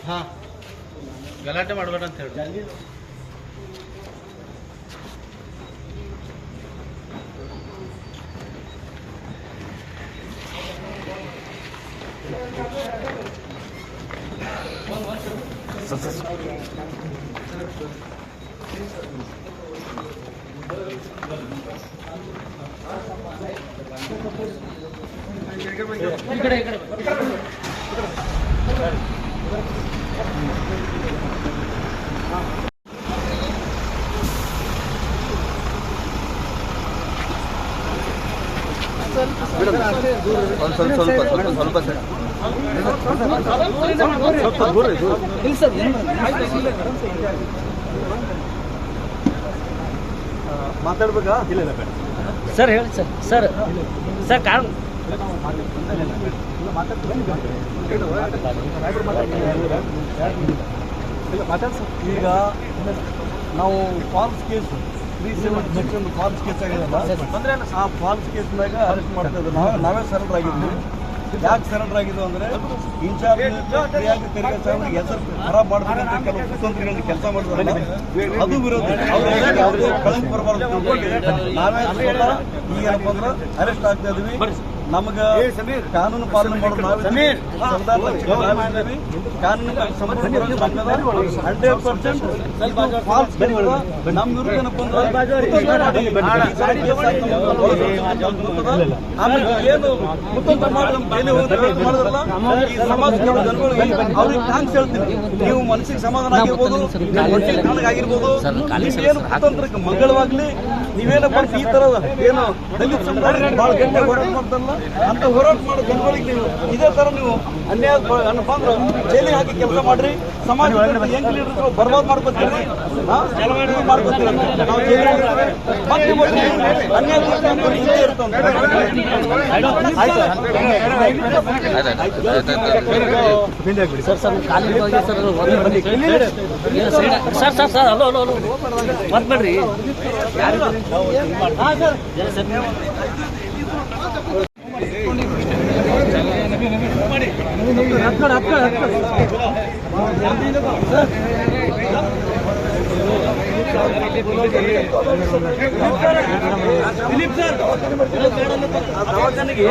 ಹಾಂ ಗಲಾಟೆ ಮಾಡಬೇಡ ಅಂತ ಹೇಳಿ. ಮಾತಾಡ್ಬೇಕಾ? ಸರ್ ಹೇಳಿ ಸರ್. ಸರ್ ಸರ್ ಕಾರಣ ಈಗ ನಾವು ಫಾಲ್ಸ್ ಕೇಸ್ 370 ಫಾಲ್ಸ್ ಕೇಸ್ ಆಗಿದಲ್ಲ, ಆ ಫಾಲ್ಸ್ ಕೇಸ್ನಾಗ ಅರೆಸ್ಟ್ ಮಾಡ್ತಾ ಇದ್ರು. ನಾವೇ ಸರೆಂಡರ್ ಆಗಿದ್ವಿ. ಯಾಕೆ ಸರೆಂಡರ್ ಆಗಿದ್ದು ಅಂದರೆ ಇನ್ಚಾರ್ಜ್ ಪ್ರಿಯಾಂಕ ತೆರಿಗೆ ಸಾಹೇಬ್ರಿಗೆ ಹೆಸರು ಖರಾಬ್ ಮಾಡ್ಬೇಕಂತ ಕೆಲವು ಕುತಂತ್ರಿಗಳನ್ನ ಕೆಲಸ ಮಾಡಿದ್ರಲ್ಲ, ಅದು ವಿರೋಧ. ಯಾವುದೇ ಕಳಂಕ ಬರಬಾರ್ದು ತಿಳ್ಕೊಂಡು ನಾವೇ ಈಗ ಏನಪ್ಪ ಅಂದ್ರೆ ಅರೆಸ್ಟ್ ಆಗ್ತಾ ಇದೀವಿ. ನಮ್ಗೆ ಕಾನೂನು ಪಾಲನೆ ಮಾಡೋದು ನಾವು ಕಾನೂನು ಸಂಪೂರ್ಣ 100% ಫಾಲ್ಸ್ ನಮ್ಮ ವಿರುದ್ಧ ಏನಪ್ಪ ಆಮೇಲೆ ಏನು ಕುತಂತ್ರ ಮಾಡಿದ್ರಲ್ಲ ಈ ಸಮಾಜಕ್ಕೆ ಅವ್ರಿಗೆ ಥ್ಯಾಂಕ್ಸ್ ಹೇಳ್ತೀನಿ. ನೀವು ಮನಸ್ಸಿಗೆ ಸಮಾಧಾನ ಆಗಿರ್ಬೋದು, ಆಗಿರ್ಬೋದು, ಏನು ಕುತಂತ್ರಕ್ಕೆ ಮಂಗಳವಾಗ್ಲಿ ನೀವೇನಪ್ಪ ಈ ತರದ ಏನು ದಲಿತ ಸಮುದಾಯ ಬಹಳ ಗಂಟೆ ಹೋರಾಟ ಮಾಡ್ತಾರಲ್ಲ ಅಂತ ಹೋರಾಟ ಮಾಡೋ ಜನಗಳಿಗೆ ನೀವು ಇದೇ ತರ ನೀವು ಅನ್ಯಾಯ ಏನಪ್ಪಾ ಅಂದ್ರೆ ಜೈಲಿಗೆ ಹಾಕಿ ಕೆಲಸ ಮಾಡ್ರಿ. ಸಮಾಜ ಹೆಂಗ್ ಲೀಡರ್ ಬರ್ಬಾದ್ ಮಾಡ್ಕೊತೀರಿ, ಮಾಡ್ಕೊತೀರಿ. ನಾವು ಜೈಲಿಗೆ ಅನ್ಯಾಯ ಹಿಂದೆ ಇರ್ತಂತ ಸರ್ ಸರ್ ಕಾಲಿಗೆ ಹೋಗಿ sir sir sir hello hello hello ಮತ್ಬೇಡ್ರಿ ಯಾರು ದಿಲೀಪ್ ಸರ್ ದವಾಖಾನೆಗೆ